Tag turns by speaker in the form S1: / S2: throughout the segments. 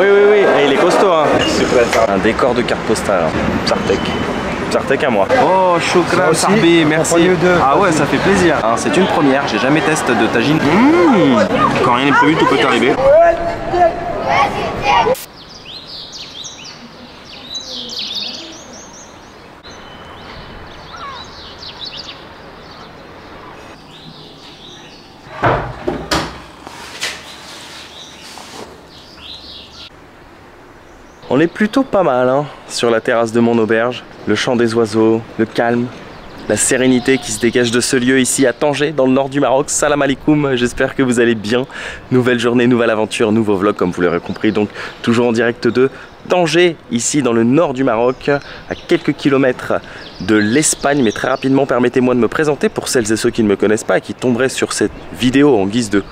S1: Oui, oui, oui, et il est costaud, hein. Un décor de carte postale, hein. Psartek. Psartek à moi. Oh, choukran, Sarbi, merci. Ah ouais, ça fait plaisir. C'est une première, j'ai jamais testé de tagine. Quand rien n'est prévu, tout peut arriver. On est plutôt pas mal hein, sur la terrasse de mon auberge. Le chant des oiseaux, le calme, la sérénité qui se dégage de ce lieu ici à Tanger, dans le nord du Maroc. Salam alaikum, j'espère que vous allez bien. Nouvelle journée, nouvelle aventure, nouveau vlog comme vous l'aurez compris. Donc toujours en direct de Tanger, ici dans le nord du Maroc, à quelques kilomètres de l'Espagne. Mais très rapidement, permettez-moi de me présenter pour celles et ceux qui ne me connaissent pas et qui tomberaient sur cette vidéo en guise de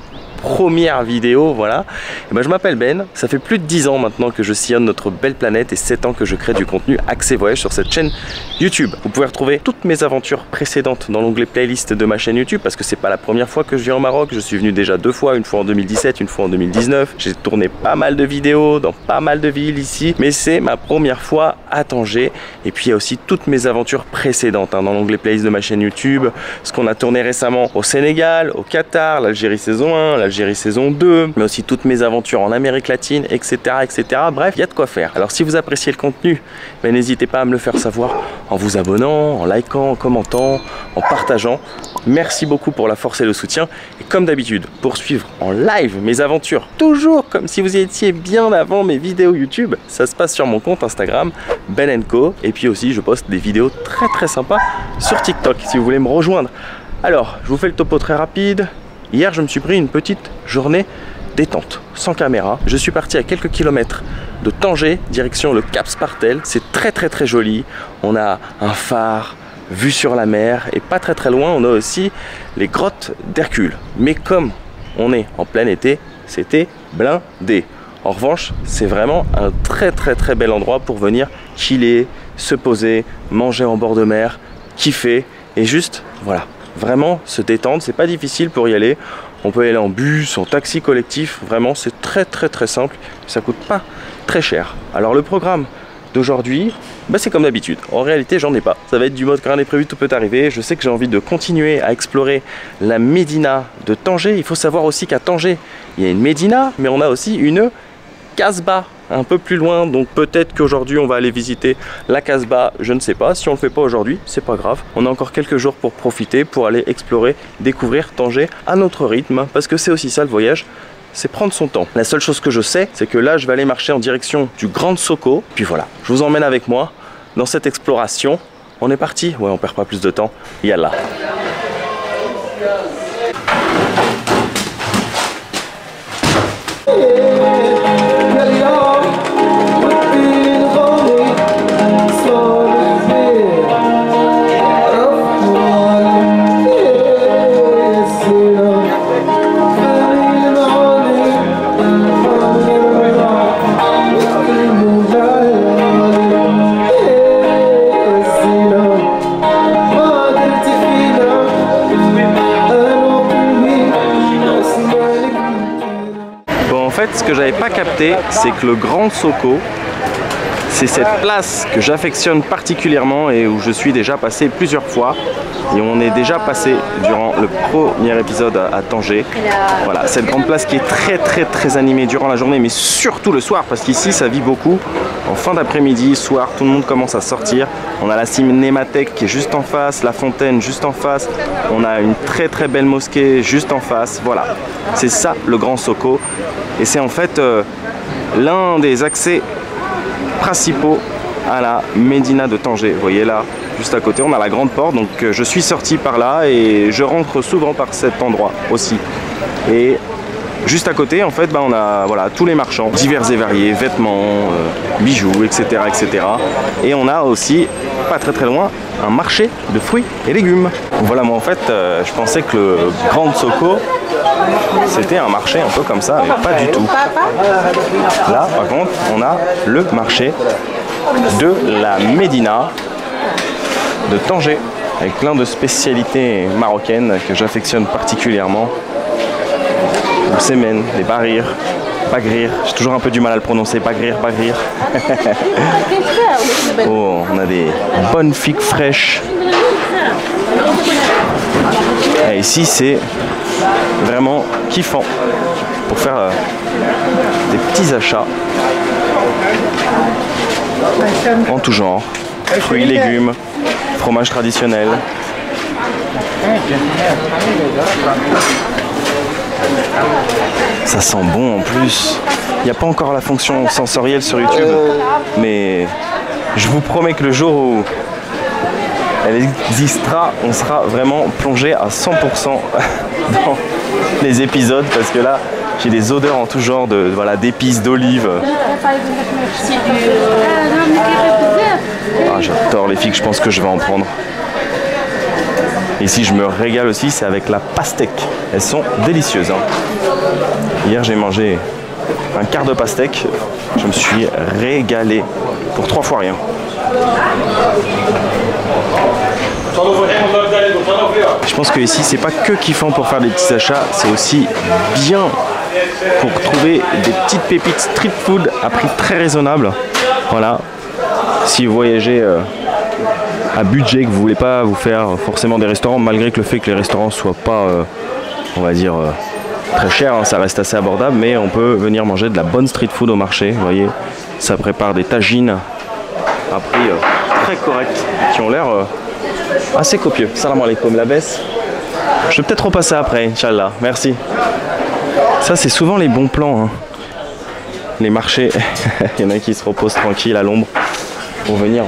S1: première vidéo, voilà. Et ben, je m'appelle Ben, ça fait plus de 10 ans maintenant que je sillonne notre belle planète et 7 ans que je crée du contenu axé voyage sur cette chaîne YouTube. Vous pouvez retrouver toutes mes aventures précédentes dans l'onglet playlist de ma chaîne YouTube parce que c'est pas la première fois que je viens au Maroc, je suis venu déjà 2 fois, une fois en 2017, une fois en 2019. J'ai tourné pas mal de vidéos dans pas mal de villes ici, mais c'est ma première fois à Tanger. Et puis il y a aussi toutes mes aventures précédentes hein, dans l'onglet playlist de ma chaîne YouTube, ce qu'on a tourné récemment au Sénégal, au Qatar, l'Algérie saison 1, l'Algérie saison 2, mais aussi toutes mes aventures en Amérique latine, etc. etc. Bref, il y a de quoi faire. Alors si vous appréciez le contenu, ben, n'hésitez pas à me le faire savoir en vous abonnant, en likant, en commentant, en partageant. Merci beaucoup pour la force et le soutien. Et comme d'habitude, pour suivre en live mes aventures, toujours comme si vous y étiez bien avant mes vidéos YouTube, ça se passe sur mon compte Instagram, Ben & Co. Et puis aussi, je poste des vidéos très sympas sur TikTok si vous voulez me rejoindre. Alors, je vous fais le topo très rapide. Hier, je me suis pris une petite journée détente, sans caméra. Je suis parti à quelques kilomètres de Tanger, direction le Cap Spartel. C'est très joli. On a un phare, vue sur la mer. Et pas très loin, on a aussi les grottes d'Hercule. Mais comme on est en plein été, c'était blindé. En revanche, c'est vraiment un très bel endroit pour venir chiller, se poser, manger en bord de mer, kiffer et juste, voilà. Vraiment se détendre, c'est pas difficile pour y aller. On peut y aller en bus, en taxi collectif, vraiment c'est très simple. Ça coûte pas très cher. Alors le programme d'aujourd'hui, bah, c'est comme d'habitude. En réalité, j'en ai pas. Ça va être du mode quand rien n'est prévu, tout peut arriver. Je sais que j'ai envie de continuer à explorer la Médina de Tanger. Il faut savoir aussi qu'à Tanger, il y a une Médina, mais on a aussi une Casbah un peu plus loin, donc peut-être qu'aujourd'hui on va aller visiter la Casbah, je ne sais pas. Si on le fait pas aujourd'hui, c'est pas grave, on a encore quelques jours pour profiter, pour aller explorer, découvrir Tanger à notre rythme, parce que c'est aussi ça le voyage, c'est prendre son temps. La seule chose que je sais, c'est que là je vais aller marcher en direction du Grand Soko, puis voilà, je vous emmène avec moi dans cette exploration. On est parti, ouais, on perd pas plus de temps, yallah. Ce que j'avais pas capté, c'est que le Grand Soko, c'est cette place que j'affectionne particulièrement et où je suis déjà passé plusieurs fois. Et on est déjà passé durant le premier épisode à Tanger. Voilà, cette grande place qui est très animée durant la journée, mais surtout le soir, parce qu'ici ça vit beaucoup. En fin d'après-midi, soir, tout le monde commence à sortir. On a la cinémathèque qui est juste en face, la fontaine juste en face. On a une très belle mosquée juste en face. Voilà, c'est ça le Grand Soko. Et c'est en fait l'un des accès principaux à la Médina de Tanger. Vous voyez là, juste à côté, on a la grande porte. Donc je suis sorti par là et je rentre souvent par cet endroit aussi. Et juste à côté, en fait, on a voilà, tous les marchands divers et variés, vêtements, bijoux, etc. Et on a aussi, pas très loin, un marché de fruits et légumes. Voilà, moi en fait, je pensais que le Grand Soko, c'était un marché un peu comme ça, mais pas du tout. Là, par contre, on a le marché de la Médina de Tanger, avec plein de spécialités marocaines que j'affectionne particulièrement. Le semen, les barires, Bagrir, j'ai toujours un peu du mal à le prononcer, Bagrir. Oh, on a des bonnes figues fraîches. Et ici, c'est vraiment kiffant pour faire des petits achats en tout genre. Fruits, légumes, fromage traditionnel. Ça sent bon en plus. Il n'y a pas encore la fonction sensorielle sur YouTube, mais je vous promets que le jour où elle existera, on sera vraiment plongé à 100% dans les épisodes, parce que là, j'ai des odeurs en tout genre de voilà, d'épices, d'olives. Ah, j'adore les figues, je pense que je vais en prendre. Et si je me régale aussi, c'est avec la pastèque. Elles sont délicieuses. Hein. Hier, j'ai mangé un quart de pastèque. Je me suis régalé pour 3 fois rien. Je pense que ici, c'est pas que kiffant pour faire des petits achats, c'est aussi bien pour trouver des petites pépites street food à prix très raisonnable. Voilà. Si vous voyagez à budget, que vous voulez pas vous faire forcément des restaurants, malgré que le fait que les restaurants soient pas, on va dire, très chers, hein, ça reste assez abordable, mais on peut venir manger de la bonne street food au marché. Vous voyez, ça prépare des tagines à prix très correct, qui ont l'air assez copieux. Salam alaikum, la baisse. Je vais peut-être repasser après, Inch'Allah. Merci. Ça, c'est souvent les bons plans. Hein. Les marchés, il y en a qui se reposent tranquilles à l'ombre pour venir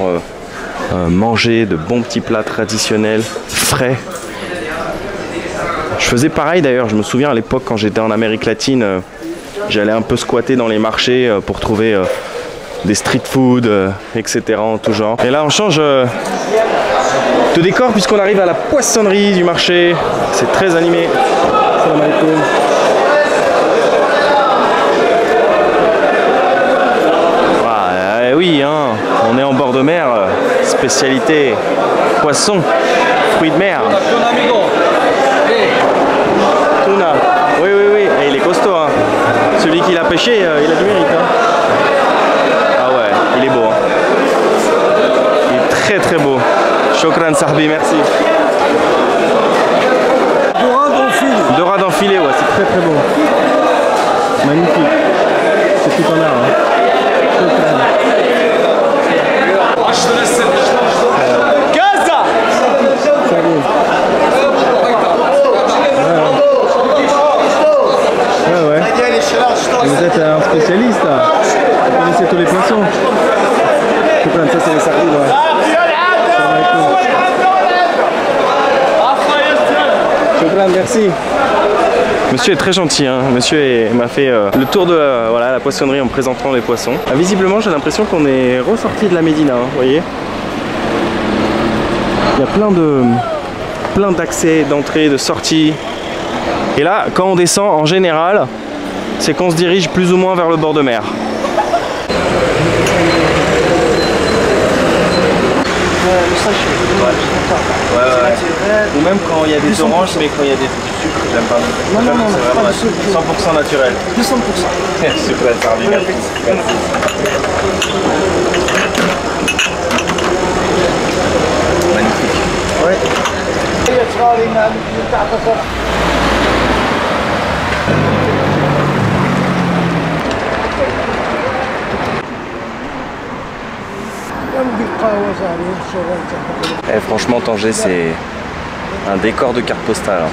S1: manger de bons petits plats traditionnels, frais. Je faisais pareil d'ailleurs, je me souviens à l'époque quand j'étais en Amérique latine, j'allais un peu squatter dans les marchés pour trouver des street food, etc. en tout genre. Et là on change de décor puisqu'on arrive à la poissonnerie du marché. C'est très animé. Salam alaikum. Oui, hein, on est en bord de mer, spécialité poisson, fruits de mer. Tuna. Oui, et il est costaud. Hein. Celui qui l'a pêché, il a du mérite. Hein. Ah ouais, il est beau. Hein. Il est très très beau. Shokran Sahbi, merci. Dorade en filet, ouais, c'est très très beau. Magnifique. C'est tout en art. Hein. Vous êtes un spécialiste là. Vous connaissez tous les poissons. Ça c'est les sardines, ouais. Merci. Monsieur est très gentil, hein. Monsieur m'a fait le tour de voilà, la poissonnerie en me présentant les poissons. Ah, visiblement j'ai l'impression qu'on est ressorti de la Médina, hein, vous voyez. Il y a plein d'accès, d'entrées, de sorties. Et là, quand on descend, en général, c'est qu'on se dirige plus ou moins vers le bord de mer. Ouais. Ou même quand il y a des oranges, mais quand il y a du sucre, j'aime pas. Non, c'est vraiment 100% naturel. 200%. Super, Sardi, merci. Magnifique. Ouais. Franchement, Tanger, c'est un décor de carte postale.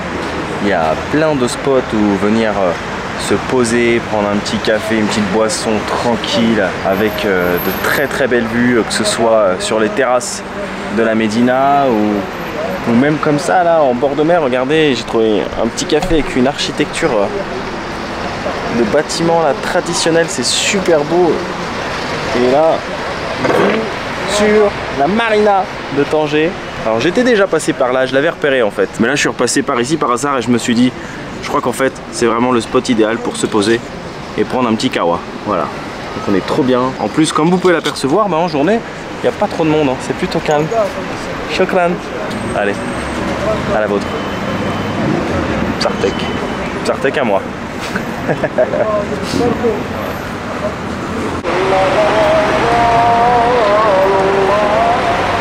S1: Il y a plein de spots où venir se poser, prendre un petit café, une petite boisson tranquille avec de très belles vues, que ce soit sur les terrasses de la Médina ou même comme ça là en bord de mer. Regardez, j'ai trouvé un petit café avec une architecture de bâtiment là traditionnel, c'est super beau. Et là, sur la marina de Tanger. Alors j'étais déjà passé par là, je l'avais repéré en fait. Mais là je suis repassé par ici par hasard et je me suis dit, je crois qu'en fait c'est vraiment le spot idéal pour se poser et prendre un petit kawa. Voilà. Donc on est trop bien. En plus, comme vous pouvez l'apercevoir, en journée, il n'y a pas trop de monde. Hein. C'est plutôt calme. Shukran. Allez, à la vôtre. Psartek. Psartek à moi.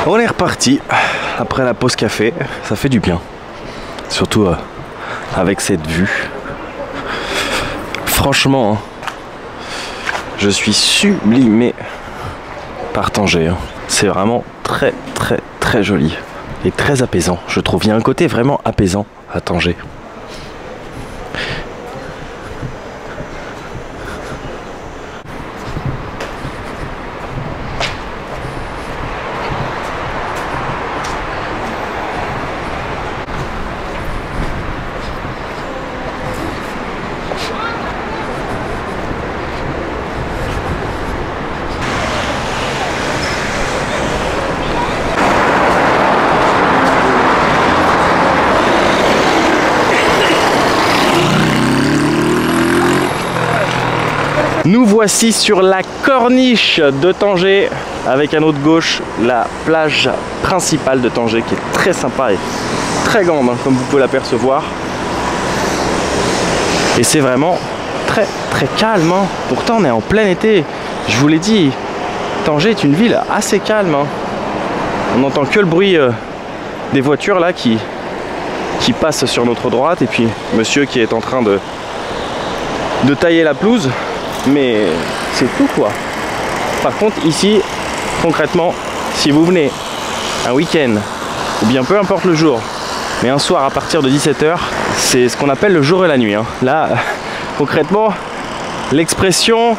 S1: On est reparti après la pause café, ça fait du bien. Surtout avec cette vue. Franchement, hein, je suis sublimé par Tanger. Hein. C'est vraiment très très très joli et très apaisant. Je trouve il y a un côté vraiment apaisant à Tanger. Nous voici sur la corniche de Tanger, avec à notre gauche la plage principale de Tanger qui est très sympa et très grande, hein, comme vous pouvez l'apercevoir. Et c'est vraiment très très calme. Hein. Pourtant on est en plein été. Je vous l'ai dit, Tanger est une ville assez calme. Hein. On n'entend que le bruit des voitures là qui passent sur notre droite, et puis monsieur qui est en train de tailler la pelouse. Mais c'est tout quoi. Par contre ici, concrètement, si vous venez un week-end, ou bien peu importe le jour, mais un soir à partir de 17 h, c'est ce qu'on appelle le jour et la nuit. Hein. Là, concrètement, l'expression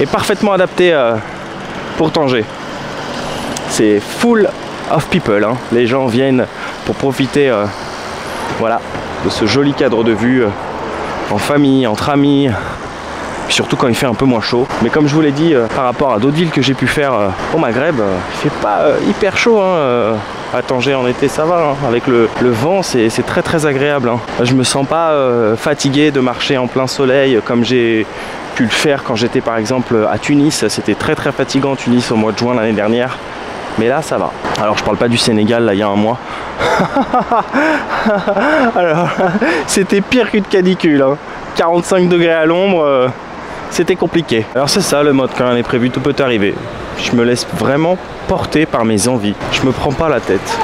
S1: est parfaitement adaptée pour Tanger. C'est full of people. Hein. Les gens viennent pour profiter voilà, de ce joli cadre de vue en famille, entre amis. Surtout quand il fait un peu moins chaud. Mais comme je vous l'ai dit, par rapport à d'autres villes que j'ai pu faire au Maghreb, il fait pas hyper chaud. Hein, à Tanger en été, ça va. Hein. Avec le vent, c'est très très agréable. Hein. Je me sens pas fatigué de marcher en plein soleil comme j'ai pu le faire quand j'étais par exemple à Tunis. C'était très très fatigant Tunis au mois de juin l'année dernière. Mais là, ça va. Alors, je parle pas du Sénégal, là, il y a un mois. Alors, c'était pire qu'une canicule. Hein. 45 degrés à l'ombre. C'était compliqué. Alors c'est ça le mode, quand rien n'est prévu, tout peut arriver. Je me laisse vraiment porter par mes envies. Je me prends pas la tête.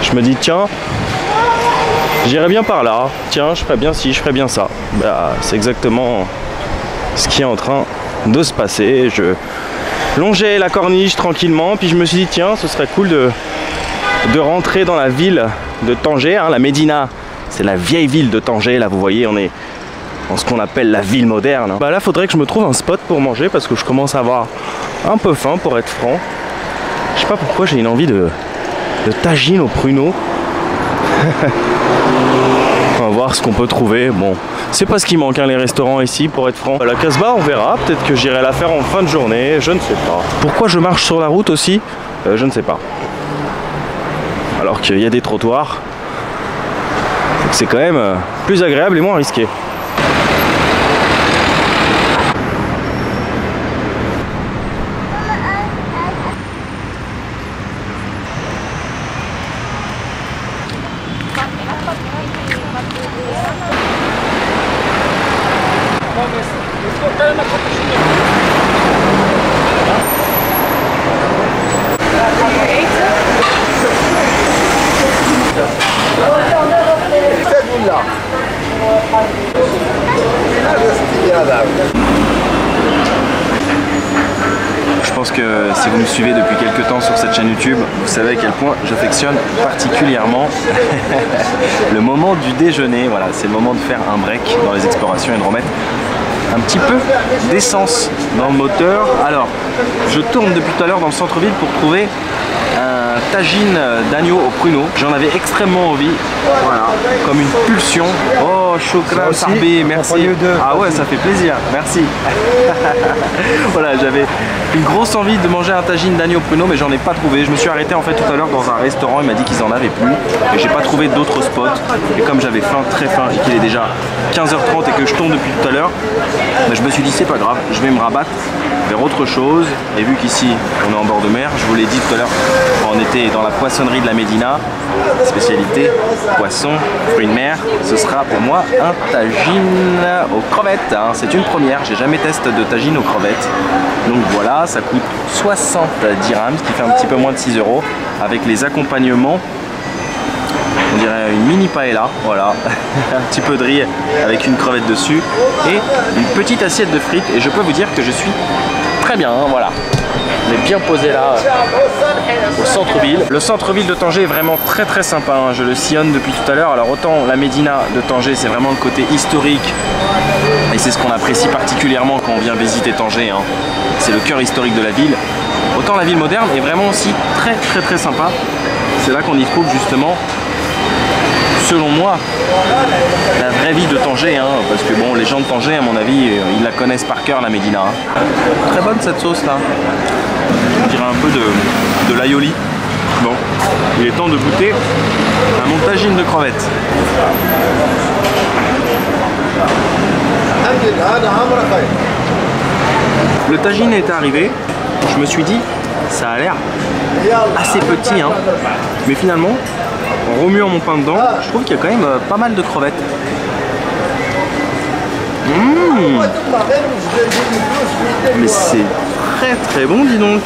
S1: Je me dis tiens, j'irai bien par là. Tiens, je ferais bien ci, je ferais bien ça. Bah, c'est exactement ce qui est en train de se passer. Je longeais la corniche tranquillement, puis je me suis dit tiens, ce serait cool de rentrer dans la ville de Tanger. Hein, la Médina, c'est la vieille ville de Tanger. Là vous voyez, on est dans ce qu'on appelle la ville moderne. Bah là, faudrait que je me trouve un spot pour manger parce que je commence à avoir un peu faim, pour être franc. Je sais pas pourquoi j'ai une envie de tagine au pruneau. On va voir ce qu'on peut trouver. Bon, c'est pas ce qui manque, hein, les restaurants ici, pour être franc. La Casbah, on verra. Peut-être que j'irai la faire en fin de journée. Je ne sais pas. Pourquoi je marche sur la route aussi, je ne sais pas. Alors qu'il y a des trottoirs. C'est quand même plus agréable et moins risqué. Je pense que si vous me suivez depuis quelques temps sur cette chaîne YouTube, vous savez à quel point j'affectionne particulièrement le moment du déjeuner. Voilà, c'est le moment de faire un break dans les explorations et de remettre un petit peu d'essence dans le moteur. Alors, je tourne depuis tout à l'heure dans le centre-ville pour trouver un tagine d'agneau au pruneau. J'en avais extrêmement envie, voilà, comme une pulsion. Oh, chocolat, sarbé, merci. Ah ouais, ça fait plaisir, merci. Voilà, j'avais une grosse envie de manger un tagine d'agneau au pruneau, mais j'en ai pas trouvé. Je me suis arrêté en fait tout à l'heure dans un restaurant, il m'a dit qu'ils en avaient plus, et j'ai pas trouvé d'autres spots. Et comme j'avais faim, très faim, et qu'il est déjà 15h30 et que je tourne depuis tout à l'heure, je me suis dit c'est pas grave, je vais me rabattre vers autre chose. Et vu qu'ici on est en bord de mer, je vous l'ai dit tout à l'heure en était dans la poissonnerie de la Médina, spécialité poisson, fruits de mer. Ce sera pour moi un tagine aux crevettes, hein. C'est une première, j'ai jamais testé de tagine aux crevettes. Donc voilà, ça coûte 60 dirhams, ce qui fait un petit peu moins de 6 €, avec les accompagnements. On dirait une mini paella, voilà, un petit peu de riz avec une crevette dessus et une petite assiette de frites. Et je peux vous dire que je suis très bien, hein, voilà. On est bien posé là, au centre-ville. Le centre-ville de Tanger est vraiment très très sympa, hein. Je le sillonne depuis tout à l'heure. Alors autant la Médina de Tanger, c'est vraiment le côté historique. Et c'est ce qu'on apprécie particulièrement quand on vient visiter Tanger, hein. C'est le cœur historique de la ville. Autant la ville moderne est vraiment aussi très très très sympa. C'est là qu'on y trouve justement, selon moi, la vraie vie de Tanger, hein, parce que bon, les gens de Tanger, à mon avis, ils la connaissent par cœur, la Médina. Hein. Très bonne cette sauce là. On dirait un peu de l'aioli. Bon, il est temps de goûter à mon tagine de crevettes. Le tagine est arrivé, je me suis dit, ça a l'air assez petit, hein, mais finalement, en remuant mon pain dedans, je trouve qu'il y a quand même pas mal de crevettes. Mais c'est très très bon, dis donc.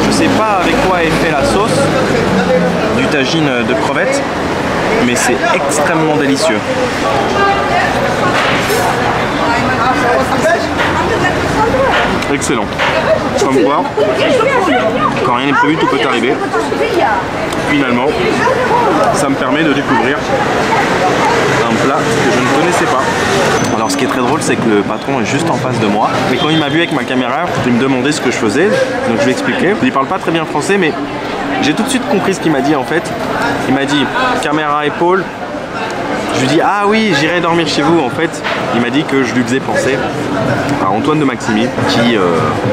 S1: Je sais pas avec quoi est fait la sauce du tagine de crevettes, mais c'est extrêmement délicieux. Excellent. Comme quoi, quand rien n'est prévu, tout peut arriver. Finalement, ça me permet de découvrir un plat que je ne connaissais pas. Alors ce qui est très drôle, c'est que le patron est juste en face de moi. Mais quand il m'a vu avec ma caméra, il me demandait ce que je faisais. Donc je vais expliquer. Il parle pas très bien français, mais j'ai tout de suite compris ce qu'il m'a dit en fait. Il m'a dit caméra épaule. Je lui dis ah oui, j'irai dormir chez vous. En fait, il m'a dit que je lui faisais penser à Antoine de Maximi qui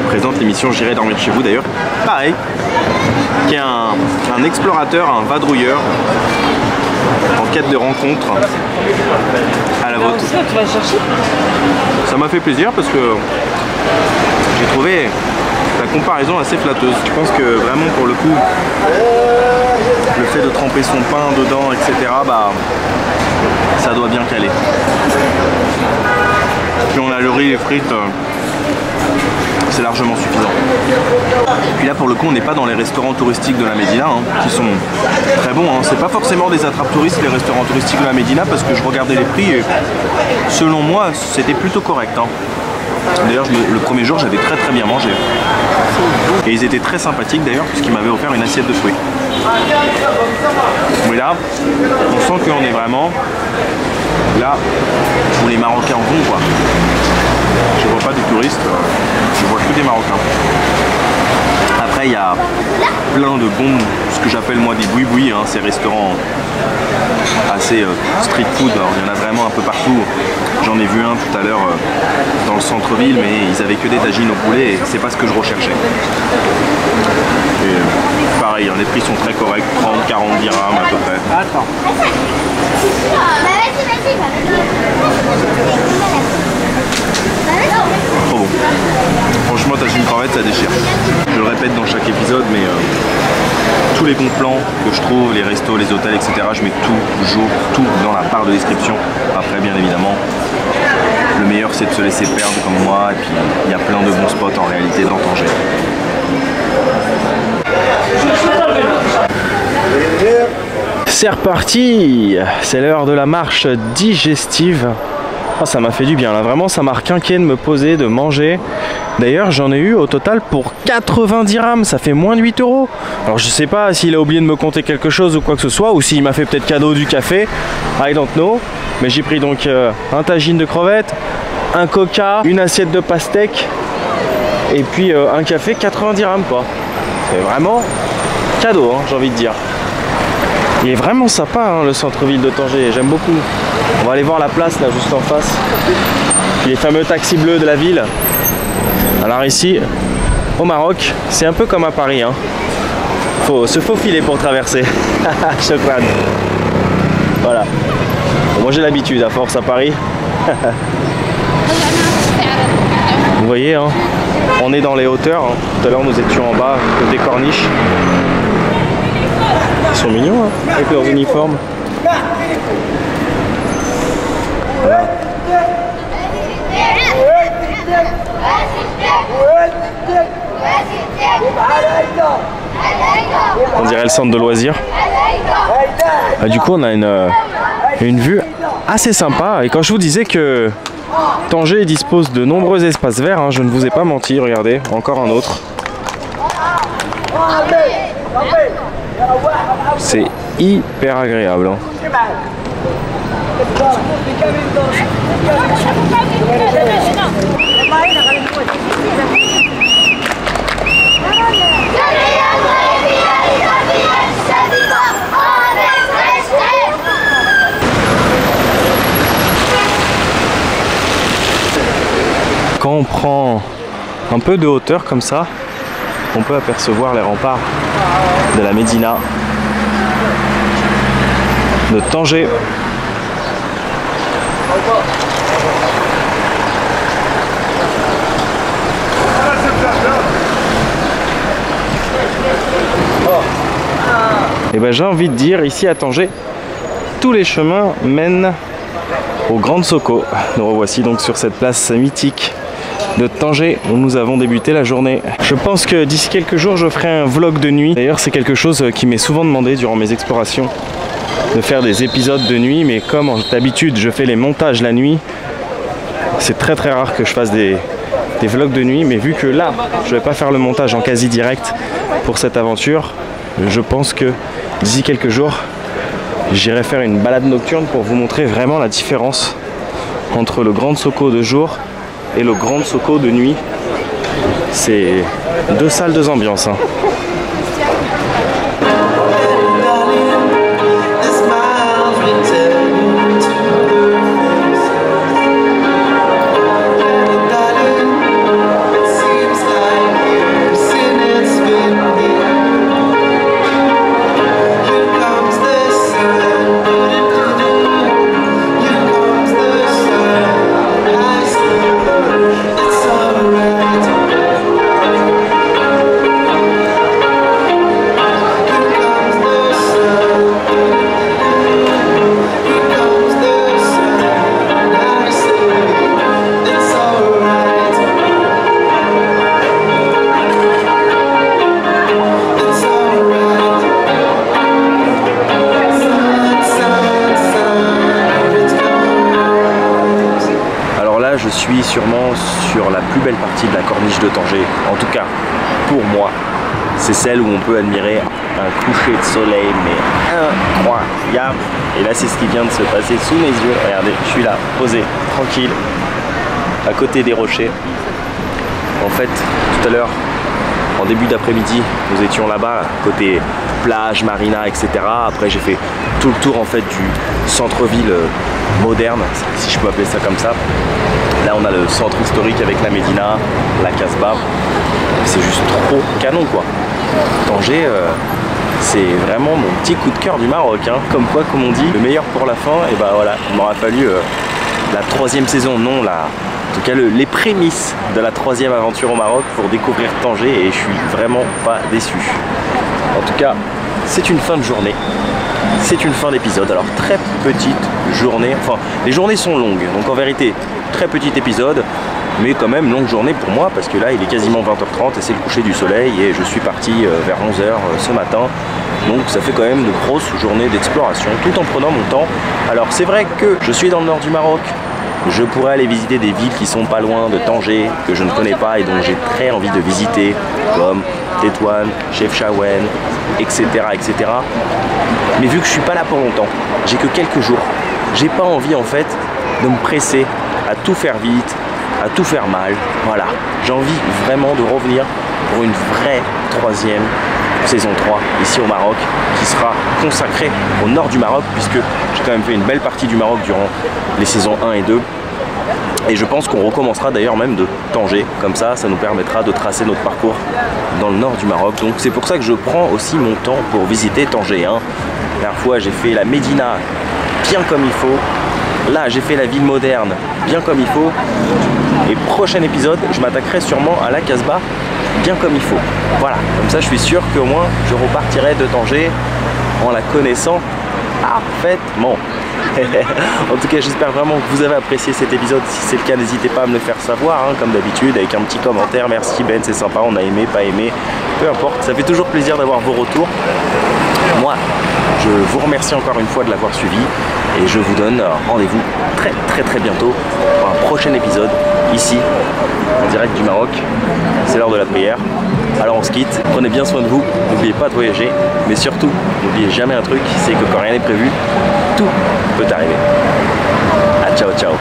S1: présente l'émission J'irai dormir chez vous d'ailleurs. Pareil, qui est un explorateur, un vadrouilleur en quête de rencontres à la vôtre. Ça m'a fait plaisir parce que j'ai trouvé la comparaison assez flatteuse. Je pense que vraiment pour le coup, le fait de tremper son pain dedans, etc., bah, ça doit bien caler. Puis on a le riz et les frites, c'est largement suffisant. Puis là pour le coup on n'est pas dans les restaurants touristiques de la Médina, hein, qui sont très bons, hein. C'est pas forcément des attrapes touristes les restaurants touristiques de la Médina, parce que je regardais les prix et selon moi c'était plutôt correct, hein. D'ailleurs le premier jour j'avais très très bien mangé. Et ils étaient très sympathiques d'ailleurs puisqu'ils m'avaient offert une assiette de fruits. Mais là, on sent qu'on est vraiment là où les Marocains vont, quoi. Je vois pas des touristes, je vois que des Marocains. Après il y a plein de bons, ce que j'appelle moi des boui-boui, hein, ces restaurants assez street food. Alors, il y en a vraiment un peu partout. J'en ai vu un tout à l'heure dans le centre-ville, mais ils avaient que des tagines au poulet et c'est pas ce que je recherchais. Et pareil, hein, les prix sont très corrects, 30-40 dirhams à peu près. Attends. Trop bon. Franchement, tagine crevette, ça déchire. Je le répète dans chaque épisode, mais tous les bons plans que je trouve, les restos, les hôtels, etc., je mets toujours tout dans la barre de description. Après, bien évidemment, le meilleur c'est de se laisser perdre comme moi, et puis il y a plein de bons spots en réalité dans Tanger. C'est reparti, c'est l'heure de la marche digestive. Oh, ça m'a fait du bien là, vraiment ça m'a requinqué de me poser, de manger. D'ailleurs j'en ai eu au total pour 80 dirhams, ça fait moins de 8 €. Alors je sais pas s'il a oublié de me compter quelque chose ou quoi que ce soit, ou s'il m'a fait peut-être cadeau du café, I don't know. Mais j'ai pris donc un tagine de crevettes, un coca, une assiette de pastèque et puis un café, 80 dirhams quoi. C'est vraiment cadeau, hein, j'ai envie de dire. Il est vraiment sympa hein, le centre-ville de Tanger, j'aime beaucoup. On va aller voir la place là juste en face. Puis les fameux taxis bleus de la ville. Alors ici, au Maroc, c'est un peu comme à Paris. Hein. Faut se faufiler pour traverser. Shukran. Voilà. Bon, moi j'ai l'habitude à force à Paris. Vous voyez, hein, on est dans les hauteurs. Hein. Tout à l'heure nous étions en bas, côté corniche. Ils sont mignons hein, avec leurs uniformes. Voilà. On dirait le centre de loisirs. Du coup on a une vue assez sympa. Et quand je vous disais que Tanger dispose de nombreux espaces verts, hein, je ne vous ai pas menti, regardez, encore un autre. C'est hyper agréable. Hein. Quand on prend un peu de hauteur comme ça, on peut apercevoir les remparts de la Médina de Tanger. Et ben j'ai envie de dire, ici à Tanger, tous les chemins mènent au Grand Soko. Nous revoici donc sur cette place mythique de Tanger où nous avons débuté la journée. Je pense que d'ici quelques jours je ferai un vlog de nuit. D'ailleurs c'est quelque chose qui m'est souvent demandé durant mes explorations, de faire des épisodes de nuit, mais comme d'habitude je fais les montages la nuit, c'est très rare que je fasse des vlogs de nuit. Mais vu que là je vais pas faire le montage en quasi direct pour cette aventure, je pense que d'ici quelques jours j'irai faire une balade nocturne pour vous montrer vraiment la différence entre le Grand Soko de jour et le Grand Soko de nuit. C'est deux salles, deux ambiances. Hein. Je suis sûrement sur la plus belle partie de la corniche de Tanger. En tout cas, pour moi, c'est celle où on peut admirer un coucher de soleil, mais incroyable. Et là, c'est ce qui vient de se passer sous mes yeux. Regardez, je suis là, posé, tranquille, à côté des rochers. En fait, tout à l'heure, en début d'après-midi, nous étions là-bas, côté plage, marina, etc. Après, j'ai fait tout le tour en fait du centre-ville moderne, si je peux appeler ça comme ça. Là, on a le centre historique avec la Médina, la Casbah. C'est juste trop canon, quoi. Tanger, c'est vraiment mon petit coup de cœur du Maroc. Hein. Comme quoi, comme on dit, le meilleur pour la fin. Et bah voilà, il m'aura fallu la 3e saison, non, en tout cas les prémices de la 3e aventure au Maroc pour découvrir Tanger, et je suis vraiment pas déçu. En tout cas, c'est une fin de journée. C'est une fin d'épisode. Alors très petite journée, enfin les journées sont longues, donc en vérité très petit épisode, mais quand même longue journée pour moi, parce que là il est quasiment 20h30 et c'est le coucher du soleil, et je suis parti vers 11h ce matin, donc ça fait quand même une grosse journée d'exploration tout en prenant mon temps. Alors c'est vrai que je suis dans le nord du Maroc, je pourrais aller visiter des villes qui sont pas loin de Tanger, que je ne connais pas et dont j'ai très envie de visiter, comme Tétouan, Chefchaouen, etc., etc. Mais vu que je suis pas là pour longtemps, j'ai que quelques jours, j'ai pas envie en fait de me presser à tout faire vite, à tout faire mal. Voilà, j'ai envie vraiment de revenir pour une vraie 3e saison 3 ici au Maroc, qui sera consacrée au nord du Maroc, puisque j'ai quand même fait une belle partie du Maroc durant les saisons 1 et 2. Et je pense qu'on recommencera d'ailleurs même de Tanger, comme ça nous permettra de tracer notre parcours dans le nord du Maroc. Donc c'est pour ça que je prends aussi mon temps pour visiter Tanger. Hein. La dernière fois j'ai fait la Médina bien comme il faut, là j'ai fait la ville moderne bien comme il faut, et prochain épisode je m'attaquerai sûrement à la Casbah bien comme il faut. Voilà, comme ça je suis sûr qu'au moins je repartirai de Tanger en la connaissant parfaitement. En tout cas, j'espère vraiment que vous avez apprécié cet épisode. Si c'est le cas, n'hésitez pas à me le faire savoir, hein, comme d'habitude, avec un petit commentaire. Merci Ben, c'est sympa, on a aimé, pas aimé, peu importe. Ça fait toujours plaisir d'avoir vos retours. Moi, je vous remercie encore une fois de l'avoir suivi et je vous donne rendez-vous très bientôt pour un prochain épisode ici, en direct du Maroc. C'est l'heure de la prière. Alors on se quitte, prenez bien soin de vous, n'oubliez pas de voyager, mais surtout, n'oubliez jamais un truc, c'est que quand rien n'est prévu, tout peut arriver. Ah, ciao ciao.